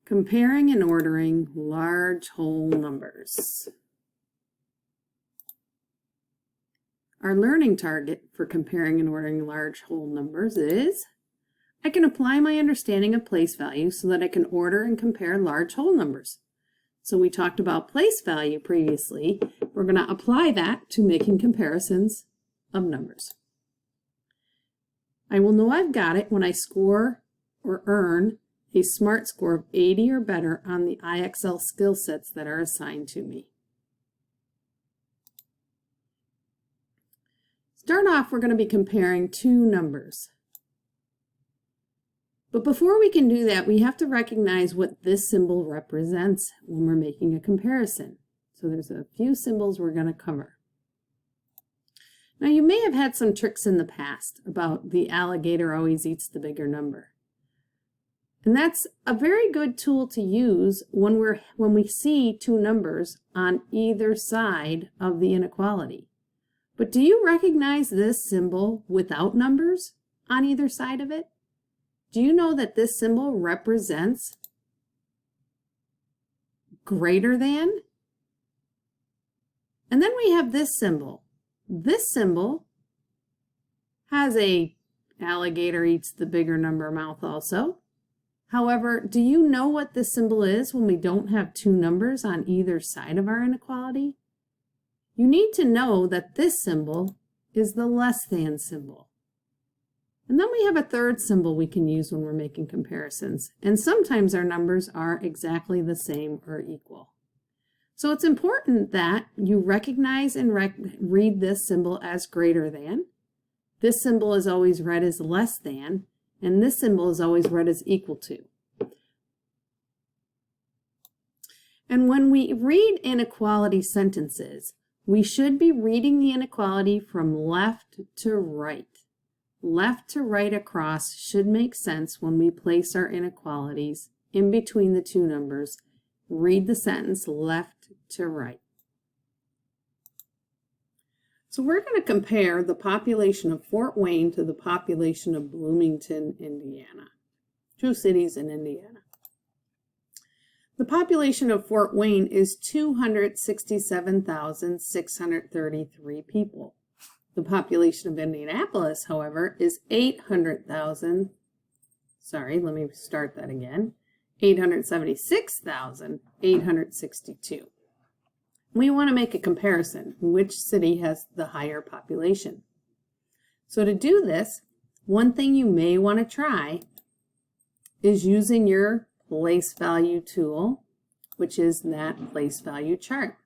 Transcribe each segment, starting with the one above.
Comparing and ordering large whole numbers. Our learning target for comparing and ordering large whole numbers is, I can apply my understanding of place value so that I can order and compare large whole numbers. So we talked about place value previously. We're going to apply that to making comparisons of numbers. I will know I've got it when I score or earn a SMART score of 80 or better on the IXL skill sets that are assigned to me. Start off, we're going to be comparing two numbers. But before we can do that, we have to recognize what this symbol represents when we're making a comparison. So there's a few symbols we're going to cover. Now you may have had some tricks in the past about the alligator always eats the bigger number. And that's a very good tool to use when we see two numbers on either side of the inequality. But do you recognize this symbol without numbers on either side of it? Do you know that this symbol represents greater than? And then we have this symbol. This symbol has a alligator eats the bigger number mouth also. However, do you know what this symbol is when we don't have two numbers on either side of our inequality? You need to know that this symbol is the less than symbol. And then we have a third symbol we can use when we're making comparisons. And sometimes our numbers are exactly the same or equal. So it's important that you recognize and read this symbol as greater than. This symbol is always read as less than. And this symbol is always read as equal to. And when we read inequality sentences, we should be reading the inequality from left to right. Left to right across should make sense when we place our inequalities in between the two numbers. Read the sentence left to right. So we're going to compare the population of Fort Wayne to the population of Bloomington, Indiana. Two cities in Indiana. The population of Fort Wayne is 267,633 people. The population of Indianapolis, however, is 876,862. We want to make a comparison. Which city has the higher population? So to do this, one thing you may want to try is using your place value tool, which is that place value chart.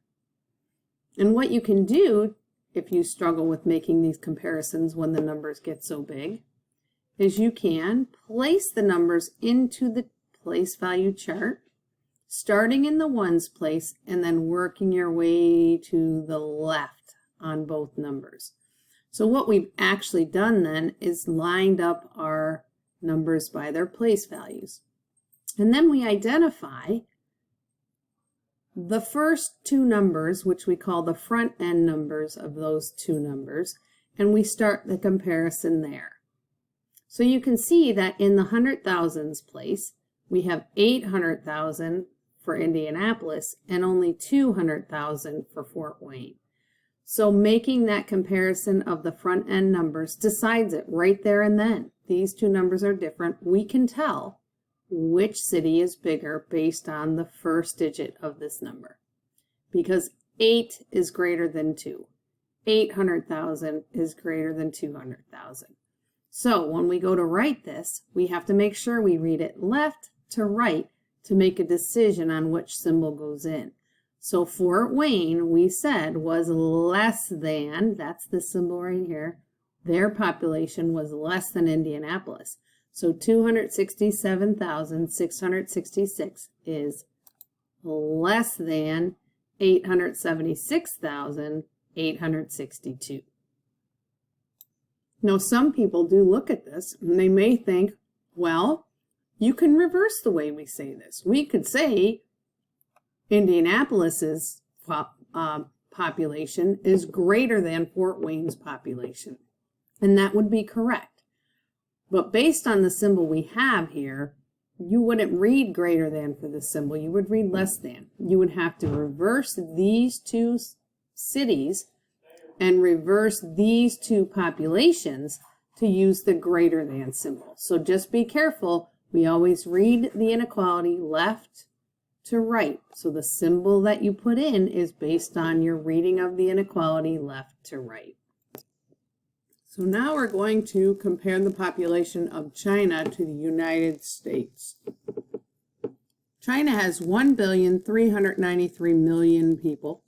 And what you can do if you struggle with making these comparisons when the numbers get so big is you can place the numbers into the place value chart, starting in the ones place and then working your way to the left on both numbers. So what we've actually done then is lined up our numbers by their place values. And then we identify the first two numbers, which we call the front end numbers of those two numbers, and we start the comparison there. So you can see that in the 100,000s place, we have 800,000 for Indianapolis and only 200,000 for Fort Wayne. So making that comparison of the front end numbers decides it right there and then. These two numbers are different. We can tell which city is bigger based on the first digit of this number. Because 8 is greater than 2. 800,000 is greater than 200,000. So when we go to write this, we have to make sure we read it left to right to make a decision on which symbol goes in. So Fort Wayne, we said, was less than, that's the symbol right here, their population was less than Indianapolis. So 267,666 is less than 876,862. Now, some people do look at this and they may think, well, you can reverse the way we say this. We could say Indianapolis's population is greater than Fort Wayne's population, and that would be correct. But based on the symbol we have here, you wouldn't read greater than for this symbol. You would read less than. You would have to reverse these two cities and reverse these two populations to use the greater than symbol. So just be careful. We always read the inequality left to right. So the symbol that you put in is based on your reading of the inequality left to right. So now we're going to compare the population of China to the United States. China has 1,393,000,000 people.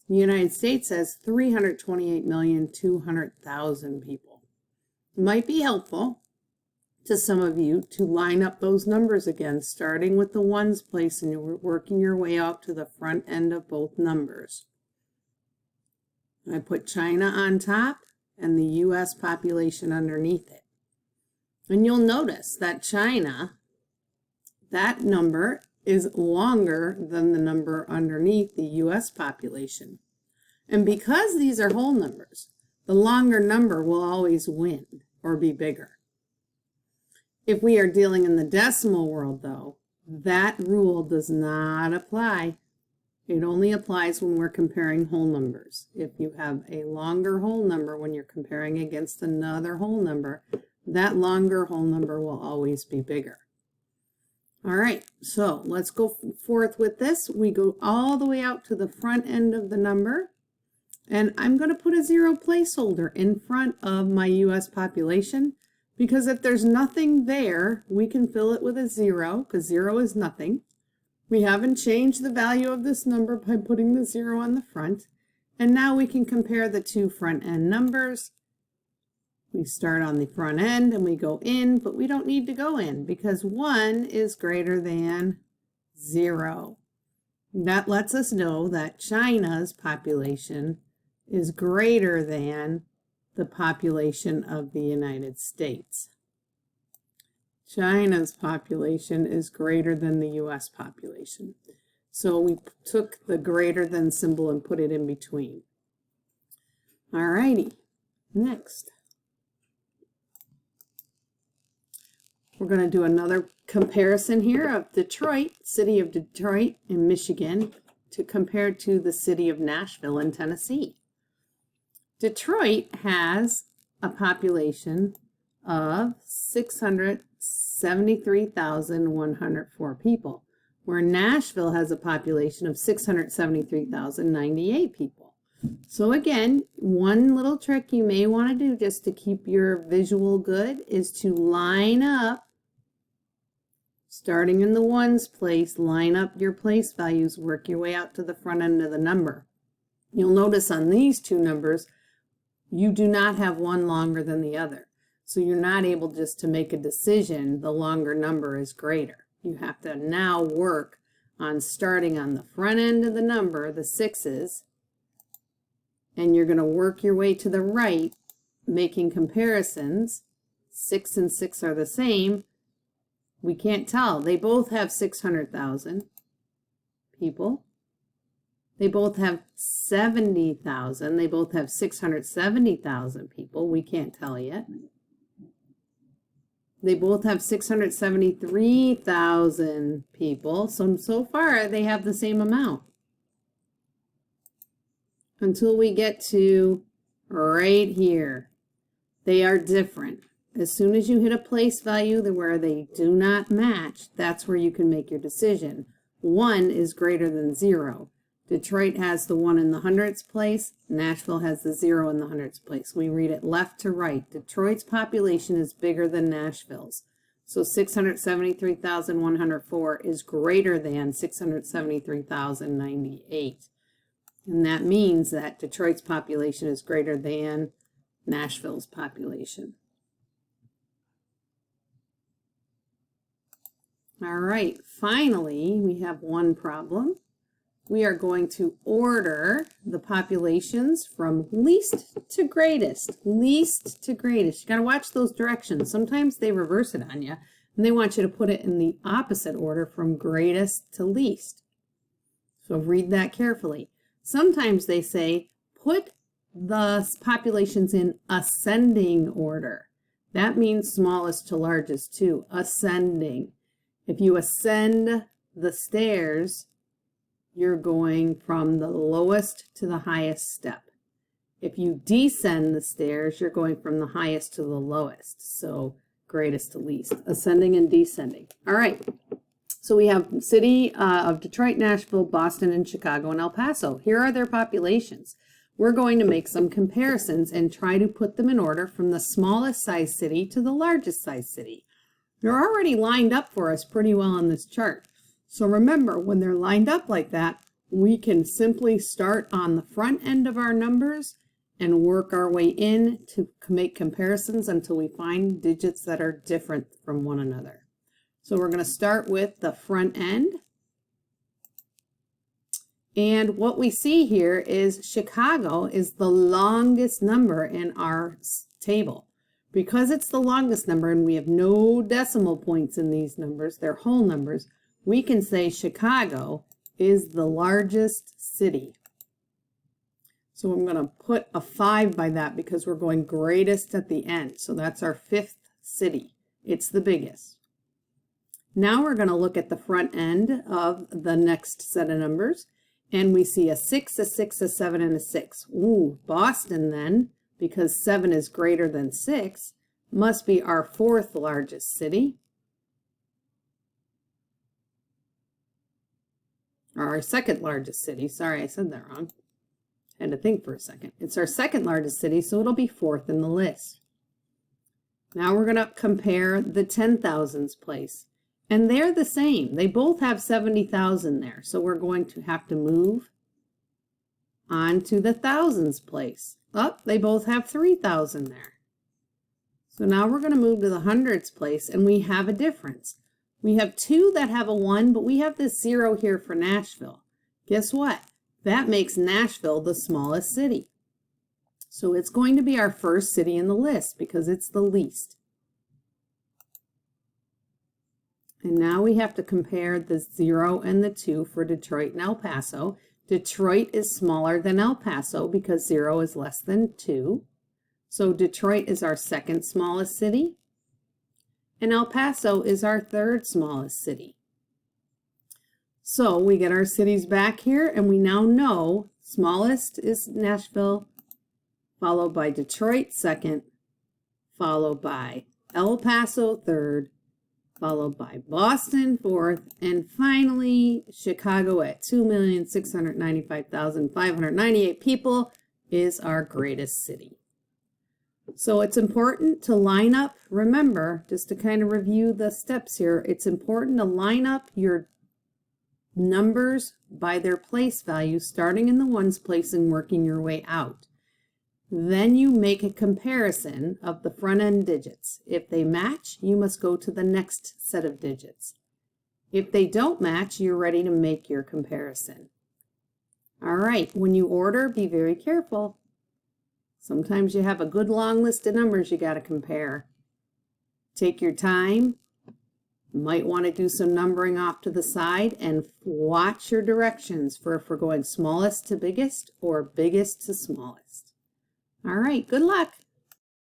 The United States has 328,200,000 people. It might be helpful to some of you to line up those numbers again, starting with the ones place and you're working your way out to the front end of both numbers. I put China on top and the U.S. population underneath it. And you'll notice that China, that number is longer than the number underneath the U.S. population. And because these are whole numbers, the longer number will always win or be bigger. If we are dealing in the decimal world, though, that rule does not apply. It only applies when we're comparing whole numbers. If you have a longer whole number when you're comparing against another whole number, that longer whole number will always be bigger. All right, so let's go forth with this. We go all the way out to the front end of the number, and I'm going to put a 0 placeholder in front of my U.S. population, because if there's nothing there, we can fill it with a 0, because 0 is nothing. We haven't changed the value of this number by putting the 0 on the front. And now we can compare the two front end numbers. We start on the front end and we go in, but we don't need to go in because 1 is greater than 0. That lets us know that China's population is greater than the population of the United States. China's population is greater than the U.S. population. So we took the greater than symbol and put it in between. All righty, next. We're going to do another comparison here of Detroit, city of Detroit in Michigan, to compare to the city of Nashville in Tennessee. Detroit has a population of 673,104 people, where Nashville has a population of 673,098 people. So again, one little trick you may want to do just to keep your visual good is to line up, starting in the ones place, line up your place values, work your way out to the front end of the number. You'll notice on these two numbers, you do not have one longer than the other. So you're not able just to make a decision, the longer number is greater. You have to now work on starting on the front end of the number, the 6's, and you're going to work your way to the right, making comparisons. 6 and 6 are the same. We can't tell. They both have 600,000 people. They both have 70,000. They both have 670,000 people. We can't tell yet. They both have 673,000 people. So far, they have the same amount. Until we get to right here. They are different. As soon as you hit a place value where they do not match, that's where you can make your decision. 1 is greater than 0. Detroit has the 1 in the hundredths place. Nashville has the 0 in the hundredths place. We read it left to right. Detroit's population is bigger than Nashville's. So 673,104 is greater than 673,098. And that means that Detroit's population is greater than Nashville's population. All right, finally, we have one problem. We are going to order the populations from least to greatest. Least to greatest. You got to watch those directions. Sometimes they reverse it on you, and they want you to put it in the opposite order from greatest to least. So read that carefully. Sometimes they say, put the populations in ascending order. That means smallest to largest too, ascending. If you ascend the stairs, you're going from the lowest to the highest step. If you descend the stairs, you're going from the highest to the lowest. So greatest to least, ascending and descending. All right. So we have city of Detroit, Nashville, Boston, and Chicago, and El Paso. Here are their populations. We're going to make some comparisons and try to put them in order from the smallest size city to the largest size city. They're already lined up for us pretty well on this chart. So remember, when they're lined up like that, we can simply start on the front end of our numbers and work our way in to make comparisons until we find digits that are different from one another. So we're going to start with the front end. And what we see here is Chicago is the longest number in our table. Because it's the longest number and we have no decimal points in these numbers, they're whole numbers, we can say Chicago is the largest city. So I'm going to put a 5 by that because we're going greatest at the end. So that's our 5th city. It's the biggest. Now we're going to look at the front end of the next set of numbers. And we see a 6, a 6, a 7, and a 6. Ooh, Boston then, because 7 is greater than 6, must be our 4th largest city. Or our 2nd largest city. Sorry, I said that wrong. Had to think for a second. It's our 2nd largest city, so it'll be 4th in the list. Now we're going to compare the 10,000s place. And they're the same. They both have 70,000 there. So we're going to have to move on to the thousands place. Oh, they both have 3,000 there. So now we're going to move to the hundreds place, and we have a difference. We have 2 that have a 1, but we have this 0 here for Nashville. Guess what? That makes Nashville the smallest city. So it's going to be our first city in the list because it's the least. And now we have to compare the 0 and the 2 for Detroit and El Paso. Detroit is smaller than El Paso because 0 is less than 2. So Detroit is our 2nd smallest city. And El Paso is our 3rd smallest city. So we get our cities back here, and we now know smallest is Nashville, followed by Detroit 2nd, followed by El Paso 3rd, followed by Boston 4th, and finally Chicago at 2,695,598 people is our greatest city. So it's important to line up, remember, just to kind of review the steps here, it's important to line up your numbers by their place value, starting in the ones place and working your way out. Then you make a comparison of the front end digits. If they match, you must go to the next set of digits. If they don't match, you're ready to make your comparison. All right, when you order, be very careful. Sometimes you have a good long list of numbers you got to compare. Take your time. You might want to do some numbering off to the side and watch your directions for if we're going smallest to biggest or biggest to smallest. All right, good luck.